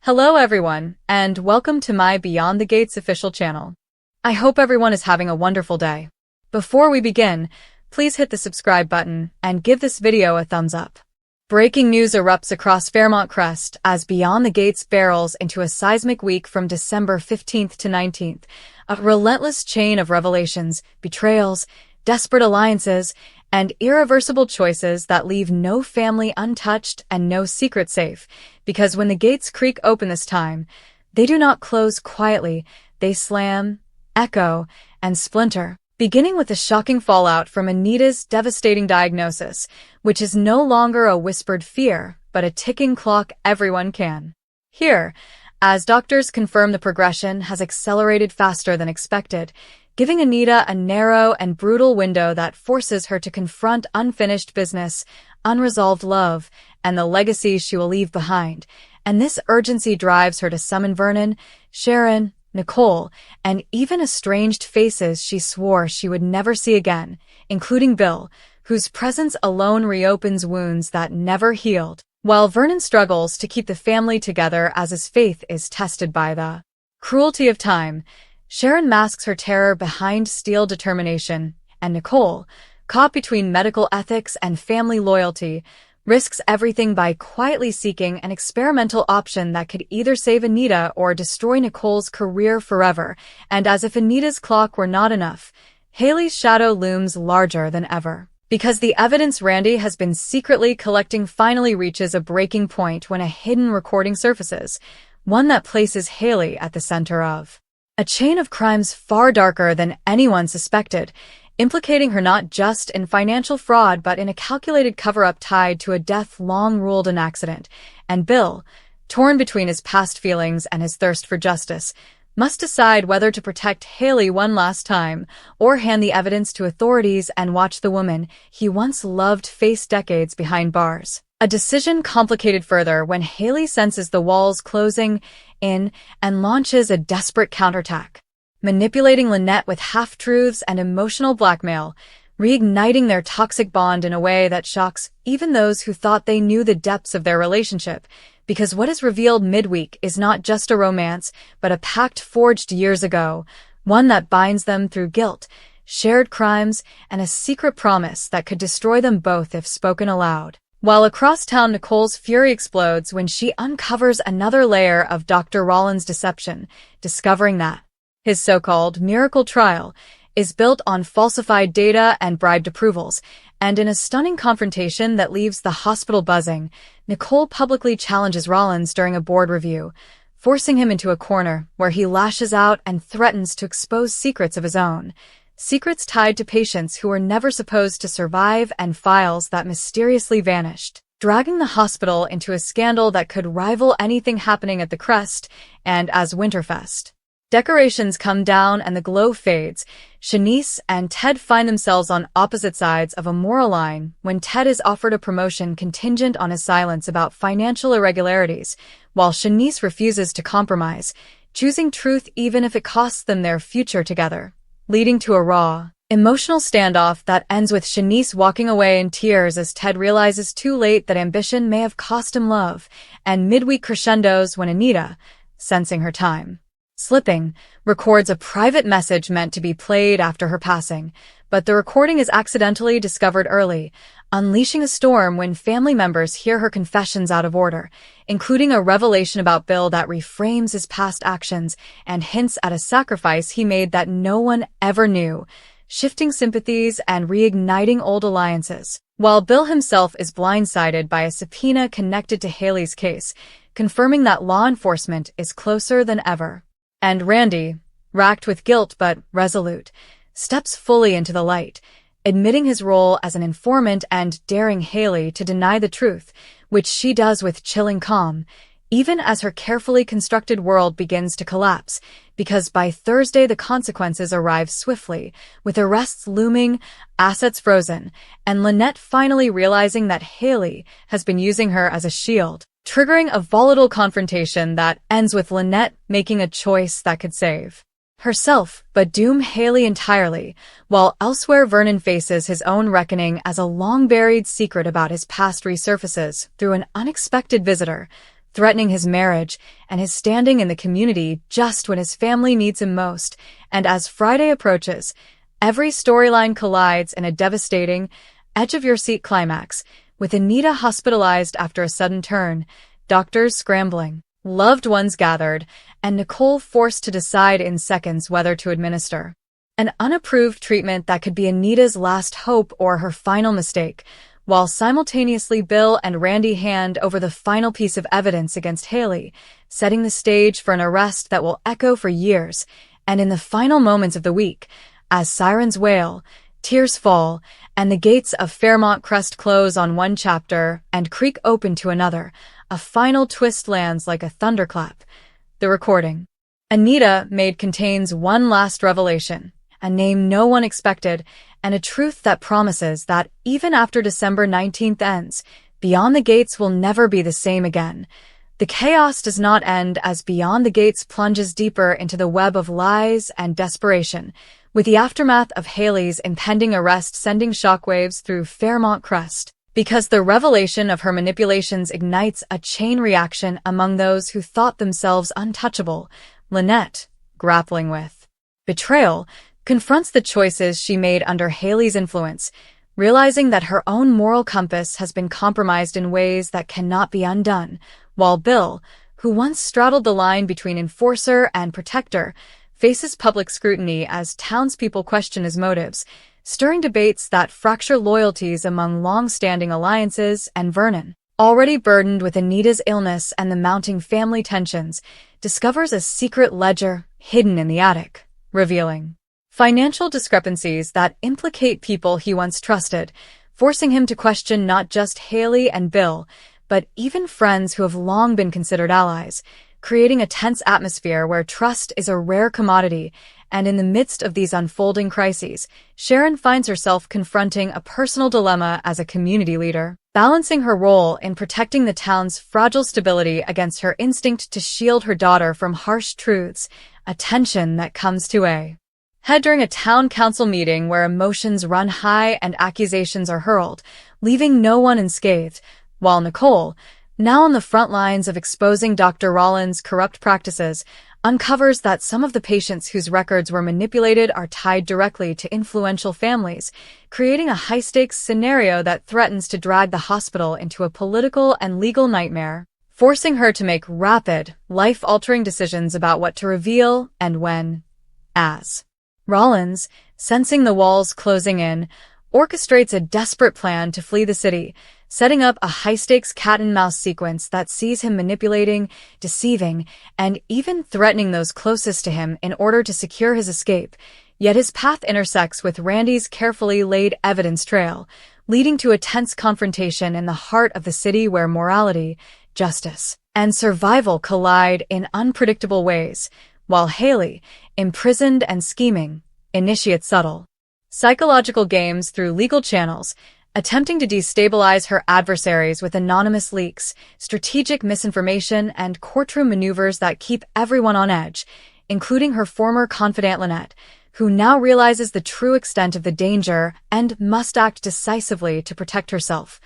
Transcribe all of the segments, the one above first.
Hello everyone, and welcome to my Beyond the Gates official channel. I hope everyone is having a wonderful day. Before we begin, please hit the subscribe button and give this video a thumbs up. Breaking news erupts across Fairmont Crest as Beyond the Gates barrels into a seismic week from December 15th to 19th, a relentless chain of revelations, betrayals, desperate alliances, and irreversible choices that leave no family untouched and no secret safe, because when the gates creak open this time, they do not close quietly, they slam, echo, and splinter, beginning with the shocking fallout from Anita's devastating diagnosis, which is no longer a whispered fear, but a ticking clock everyone can hear, as doctors confirm the progression has accelerated faster than expected, giving Anita a narrow and brutal window that forces her to confront unfinished business, unresolved love, and the legacy she will leave behind. And this urgency drives her to summon Vernon, Sharon, Nicole, and even estranged faces she swore she would never see again, including Bill, whose presence alone reopens wounds that never healed, while Vernon struggles to keep the family together as his faith is tested by the cruelty of time. Sharon masks her terror behind steel determination, and Nicole, caught between medical ethics and family loyalty, risks everything by quietly seeking an experimental option that could either save Anita or destroy Nicole's career forever. And as if Anita's clock were not enough, Haley's shadow looms larger than ever, because the evidence Randy has been secretly collecting finally reaches a breaking point when a hidden recording surfaces, one that places Haley at the center of a chain of crimes far darker than anyone suspected, implicating her not just in financial fraud but in a calculated cover-up tied to a death long ruled an accident. And Bill, torn between his past feelings and his thirst for justice, must decide whether to protect Haley one last time or hand the evidence to authorities and watch the woman he once loved face decades behind bars. A decision complicated further when Haley senses the walls closing in and launches a desperate counterattack, manipulating Lynette with half-truths and emotional blackmail, reigniting their toxic bond in a way that shocks even those who thought they knew the depths of their relationship, because what is revealed midweek is not just a romance, but a pact forged years ago, one that binds them through guilt, shared crimes, and a secret promise that could destroy them both if spoken aloud. While across town, Nicole's fury explodes when she uncovers another layer of Dr. Rollins' deception, discovering that his so-called miracle trial is built on falsified data and bribed approvals, and in a stunning confrontation that leaves the hospital buzzing, Nicole publicly challenges Rollins during a board review, forcing him into a corner where he lashes out and threatens to expose secrets of his own. Secrets tied to patients who were never supposed to survive and files that mysteriously vanished, dragging the hospital into a scandal that could rival anything happening at the Crest. And as Winterfest decorations come down and the glow fades, Shanice and Ted find themselves on opposite sides of a moral line when Ted is offered a promotion contingent on his silence about financial irregularities, while Shanice refuses to compromise, choosing truth even if it costs them their future together, leading to a raw, emotional standoff that ends with Shanice walking away in tears as Ted realizes too late that ambition may have cost him love, and midweek crescendos when Anita, sensing her time slipping, records a private message meant to be played after her passing, but the recording is accidentally discovered early, unleashing a storm when family members hear her confessions out of order, including a revelation about Bill that reframes his past actions and hints at a sacrifice he made that no one ever knew, shifting sympathies and reigniting old alliances, while Bill himself is blindsided by a subpoena connected to Haley's case, confirming that law enforcement is closer than ever. And Randy, racked with guilt but resolute, steps fully into the light, admitting his role as an informant and daring Haley to deny the truth, which she does with chilling calm, even as her carefully constructed world begins to collapse, because by Thursday the consequences arrive swiftly, with arrests looming, assets frozen, and Lynette finally realizing that Haley has been using her as a shield, triggering a volatile confrontation that ends with Lynette making a choice that could save herself but doom Haley entirely, while elsewhere Vernon faces his own reckoning as a long-buried secret about his past resurfaces through an unexpected visitor, threatening his marriage and his standing in the community just when his family needs him most. And as Friday approaches, every storyline collides in a devastating, edge-of-your-seat climax, with Anita hospitalized after a sudden turn, doctors scrambling, loved ones gathered, and Nicole forced to decide in seconds whether to administer an unapproved treatment that could be Anita's last hope or her final mistake, while simultaneously Bill and Randy hand over the final piece of evidence against Haley, setting the stage for an arrest that will echo for years. And in the final moments of the week, as sirens wail, tears fall, and the gates of Fairmont Crest close on one chapter and creak open to another, a final twist lands like a thunderclap. The recording Anita made contains one last revelation, a name no one expected, and a truth that promises that even after December 19th ends, Beyond the Gates will never be the same again. The chaos does not end as Beyond the Gates plunges deeper into the web of lies and desperation, with the aftermath of Haley's impending arrest sending shockwaves through Fairmont Crest, because the revelation of her manipulations ignites a chain reaction among those who thought themselves untouchable. Lynette, grappling with betrayal, confronts the choices she made under Haley's influence, realizing that her own moral compass has been compromised in ways that cannot be undone, while Bill, who once straddled the line between enforcer and protector, faces public scrutiny as townspeople question his motives, stirring debates that fracture loyalties among long-standing alliances. And Vernon, already burdened with Anita's illness and the mounting family tensions, discovers a secret ledger hidden in the attic, revealing financial discrepancies that implicate people he once trusted, forcing him to question not just Haley and Bill, but even friends who have long been considered allies, creating a tense atmosphere where trust is a rare commodity. And in the midst of these unfolding crises, Sharon finds herself confronting a personal dilemma as a community leader, balancing her role in protecting the town's fragile stability against her instinct to shield her daughter from harsh truths, a tension that comes to a head during a town council meeting where emotions run high and accusations are hurled, leaving no one unscathed, while Nicole, now on the front lines of exposing Dr. Rollins' corrupt practices, uncovers that some of the patients whose records were manipulated are tied directly to influential families, creating a high-stakes scenario that threatens to drag the hospital into a political and legal nightmare, forcing her to make rapid, life-altering decisions about what to reveal and when. As Rollins, sensing the walls closing in, orchestrates a desperate plan to flee the city, setting up a high-stakes cat-and-mouse sequence that sees him manipulating, deceiving, and even threatening those closest to him in order to secure his escape. Yet his path intersects with Randy's carefully laid evidence trail, leading to a tense confrontation in the heart of the city where morality, justice, and survival collide in unpredictable ways, while Haley, imprisoned and scheming, initiates subtle psychological games through legal channels, attempting to destabilize her adversaries with anonymous leaks, strategic misinformation, and courtroom maneuvers that keep everyone on edge, including her former confidant Lynette, who now realizes the true extent of the danger and must act decisively to protect herself,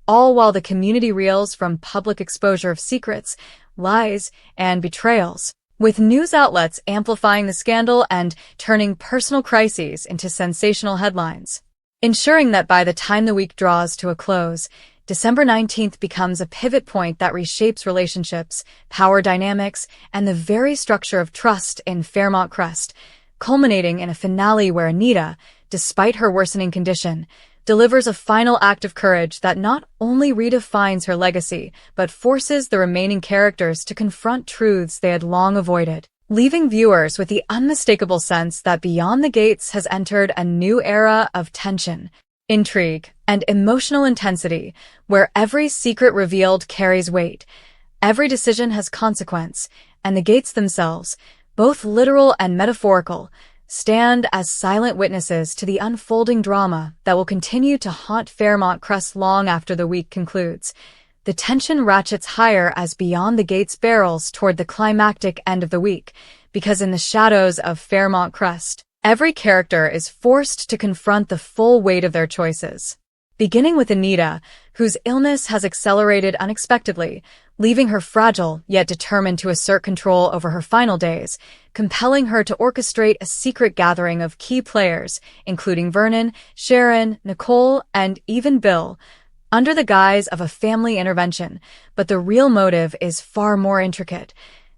all while the community reels from public exposure of secrets, lies, and betrayals, with news outlets amplifying the scandal and turning personal crises into sensational headlines, ensuring that by the time the week draws to a close, December 19th becomes a pivot point that reshapes relationships, power dynamics, and the very structure of trust in Fairmont Crest, culminating in a finale where Anita, despite her worsening condition, delivers a final act of courage that not only redefines her legacy, but forces the remaining characters to confront truths they had long avoided, leaving viewers with the unmistakable sense that Beyond the Gates has entered a new era of tension, intrigue, and emotional intensity, where every secret revealed carries weight, every decision has consequence, and the gates themselves, both literal and metaphorical, stand as silent witnesses to the unfolding drama that will continue to haunt Fairmont Crest long after the week concludes. The tension ratchets higher as Beyond the Gates barrels toward the climactic end of the week, because in the shadows of Fairmont Crest, every character is forced to confront the full weight of their choices. beginning with Anita, whose illness has accelerated unexpectedly, leaving her fragile yet determined to assert control over her final days, compelling her to orchestrate a secret gathering of key players, including Vernon, Sharon, Nicole, and even Bill, under the guise of a family intervention. But the real motive is far more intricate.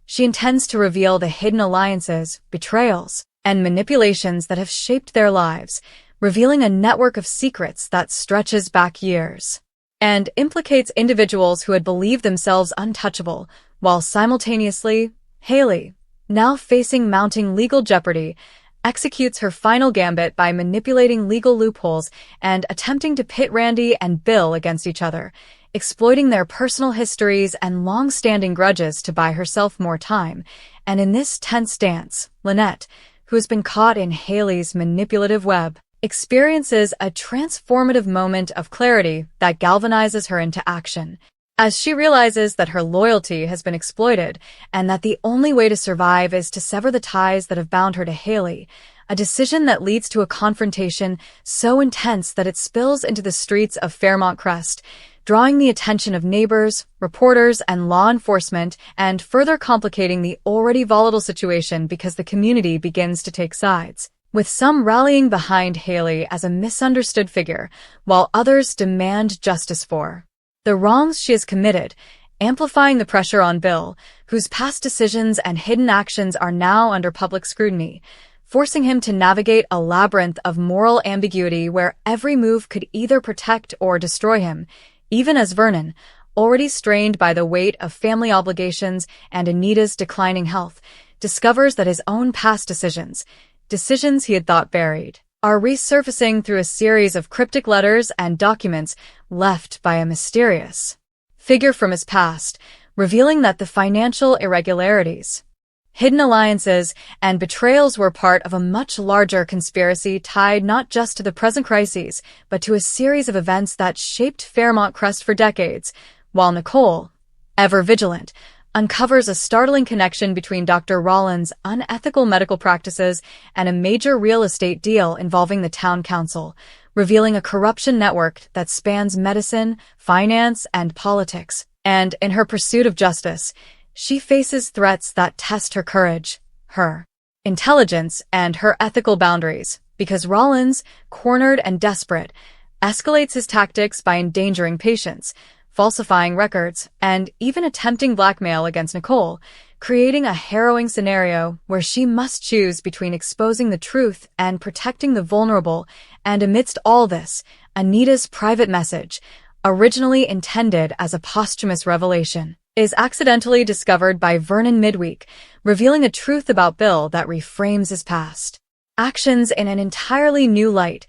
She intends to reveal the hidden alliances, betrayals, and manipulations that have shaped their lives, revealing a network of secrets that stretches back years and implicates individuals who had believed themselves untouchable, while simultaneously, Haley, now facing mounting legal jeopardy, executes her final gambit by manipulating legal loopholes and attempting to pit Randy and Bill against each other, exploiting their personal histories and long-standing grudges to buy herself more time. And in this tense dance, Lynette, who has been caught in Haley's manipulative web, experiences a transformative moment of clarity that galvanizes her into action, as she realizes that her loyalty has been exploited and that the only way to survive is to sever the ties that have bound her to Haley, a decision that leads to a confrontation so intense that it spills into the streets of Fairmont Crest, drawing the attention of neighbors, reporters, and law enforcement, and further complicating the already volatile situation because the community begins to take sides, with some rallying behind Haley as a misunderstood figure, while others demand justice for the wrongs she has committed, amplifying the pressure on Bill, whose past decisions and hidden actions are now under public scrutiny, forcing him to navigate a labyrinth of moral ambiguity where every move could either protect or destroy him, even as Vernon, already strained by the weight of family obligations and Anita's declining health, discovers that his own past decisions he had thought buried, are resurfacing through a series of cryptic letters and documents left by a mysterious figure from his past, revealing that the financial irregularities, hidden alliances, and betrayals were part of a much larger conspiracy tied not just to the present crises, but to a series of events that shaped Fairmont Crest for decades, while Nicole, ever vigilant, uncovers a startling connection between Dr. Rollins' unethical medical practices and a major real estate deal involving the town council, revealing a corruption network that spans medicine, finance, and politics. And in her pursuit of justice, she faces threats that test her courage, her intelligence, and her ethical boundaries, because Rollins, cornered and desperate, escalates his tactics by endangering patients, falsifying records, and even attempting blackmail against Nicole, creating a harrowing scenario where she must choose between exposing the truth and protecting the vulnerable. And amidst all this, Anita's private message, originally intended as a posthumous revelation, is accidentally discovered by Vernon midweek, revealing a truth about Bill that reframes his past actions in an entirely new light,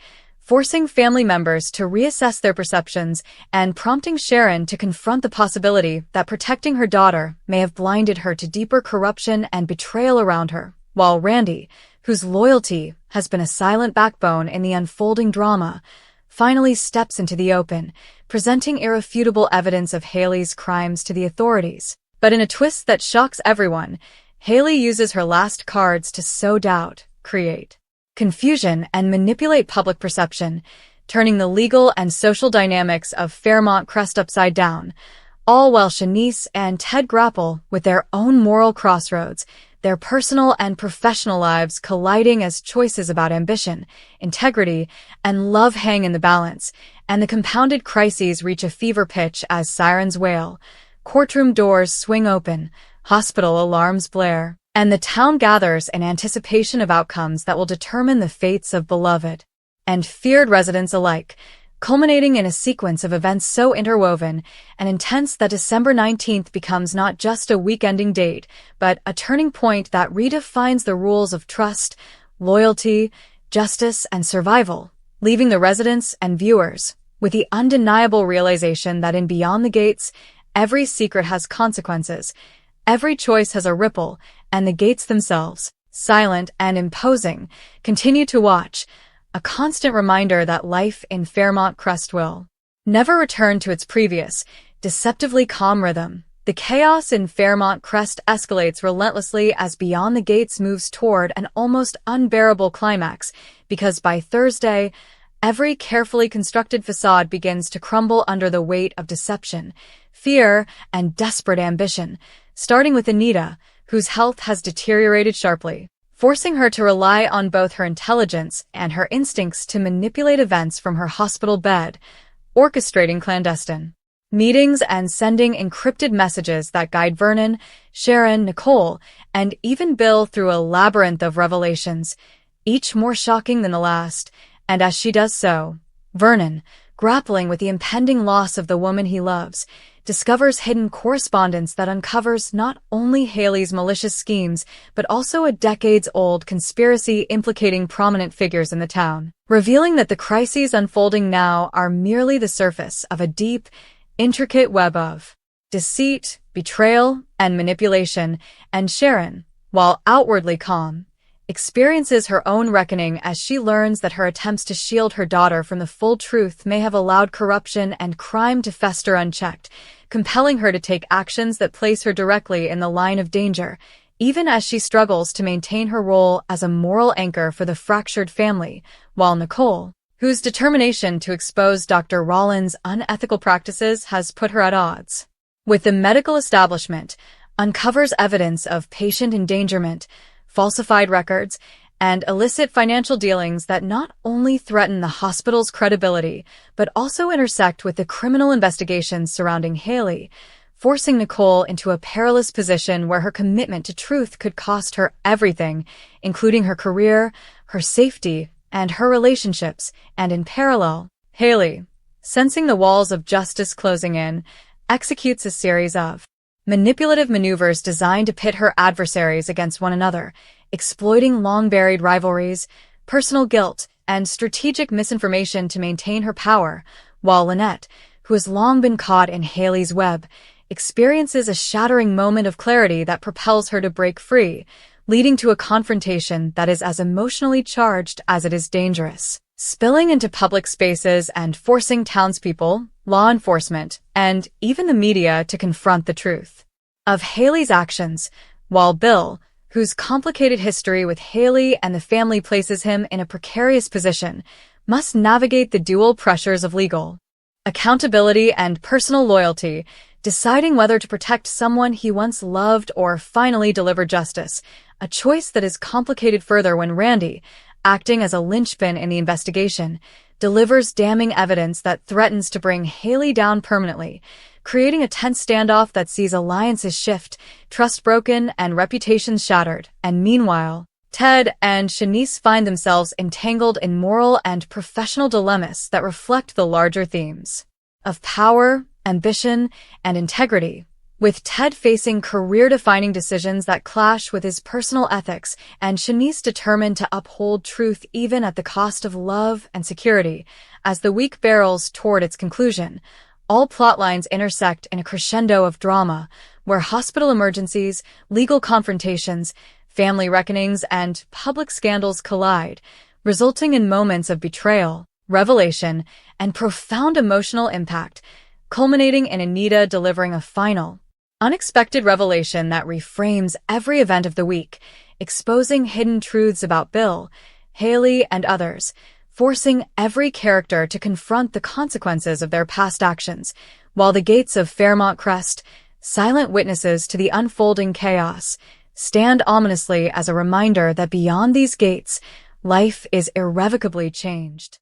forcing family members to reassess their perceptions and prompting Sharon to confront the possibility that protecting her daughter may have blinded her to deeper corruption and betrayal around her, while Randy, whose loyalty has been a silent backbone in the unfolding drama, finally steps into the open, presenting irrefutable evidence of Haley's crimes to the authorities. But in a twist that shocks everyone, Haley uses her last cards to sow doubt, create confusion, and manipulate public perception, turning the legal and social dynamics of Fairmont Crest upside down, all while Shanice and Ted grapple with their own moral crossroads, their personal and professional lives colliding as choices about ambition, integrity, and love hang in the balance, and the compounded crises reach a fever pitch as sirens wail, courtroom doors swing open, hospital alarms blare, and the town gathers in anticipation of outcomes that will determine the fates of beloved and feared residents alike, culminating in a sequence of events so interwoven and intense that December 19th becomes not just a week-ending date, but a turning point that redefines the rules of trust, loyalty, justice, and survival, leaving the residents and viewers with the undeniable realization that in Beyond the Gates, every secret has consequences, every choice has a ripple, and the gates themselves, silent and imposing, continue to watch, a constant reminder that life in Fairmont Crest will never return to its previous, deceptively calm rhythm. The chaos in Fairmont Crest escalates relentlessly as Beyond the Gates moves toward an almost unbearable climax, because by Thursday, Every carefully constructed facade begins to crumble under the weight of deception, fear, and desperate ambition, starting with Anita, whose health has deteriorated sharply, forcing her to rely on both her intelligence and her instincts to manipulate events from her hospital bed, orchestrating clandestine meetings and sending encrypted messages that guide Vernon, Sharon, Nicole, and even Bill through a labyrinth of revelations, each more shocking than the last. And as she does so, Vernon, grappling with the impending loss of the woman he loves, discovers hidden correspondence that uncovers not only Haley's malicious schemes, but also a decades-old conspiracy implicating prominent figures in the town, revealing that the crises unfolding now are merely the surface of a deep, intricate web of deceit, betrayal, and manipulation. And Sharon, while outwardly calm, experiences her own reckoning as she learns that her attempts to shield her daughter from the full truth may have allowed corruption and crime to fester unchecked, compelling her to take actions that place her directly in the line of danger, even as she struggles to maintain her role as a moral anchor for the fractured family, while Nicole, whose determination to expose Dr. Rollins' unethical practices has put her at odds with the medical establishment, uncovers evidence of patient endangerment, falsified records, and illicit financial dealings that not only threaten the hospital's credibility, but also intersect with the criminal investigations surrounding Haley, forcing Nicole into a perilous position where her commitment to truth could cost her everything, including her career, her safety, and her relationships. And in parallel, Haley, sensing the walls of justice closing in, executes a series of manipulative maneuvers designed to pit her adversaries against one another, exploiting long-buried rivalries, personal guilt, and strategic misinformation to maintain her power, while Lynette, who has long been caught in Haley's web, experiences a shattering moment of clarity that propels her to break free, leading to a confrontation that is as emotionally charged as it is dangerous, spilling into public spaces and forcing townspeople, law enforcement, and even the media to confront the truth of Haley's actions, while Bill, whose complicated history with Haley and the family places him in a precarious position, must navigate the dual pressures of legal accountability and personal loyalty, deciding whether to protect someone he once loved or finally deliver justice, a choice that is complicated further when Randy, acting as a linchpin in the investigation, delivers damning evidence that threatens to bring Haley down permanently, creating a tense standoff that sees alliances shift, trust broken, and reputations shattered. And meanwhile, Ted and Shanice find themselves entangled in moral and professional dilemmas that reflect the larger themes of power, ambition, and integrity, with Ted facing career-defining decisions that clash with his personal ethics, and Shanice determined to uphold truth even at the cost of love and security. As the week barrels toward its conclusion, all plotlines intersect in a crescendo of drama, where hospital emergencies, legal confrontations, family reckonings, and public scandals collide, resulting in moments of betrayal, revelation, and profound emotional impact, culminating in Anita delivering a final, unexpected revelation that reframes every event of the week, exposing hidden truths about Bill, Haley, and others, forcing every character to confront the consequences of their past actions, while the gates of Fairmont Crest, silent witnesses to the unfolding chaos, stand ominously as a reminder that beyond these gates, life is irrevocably changed.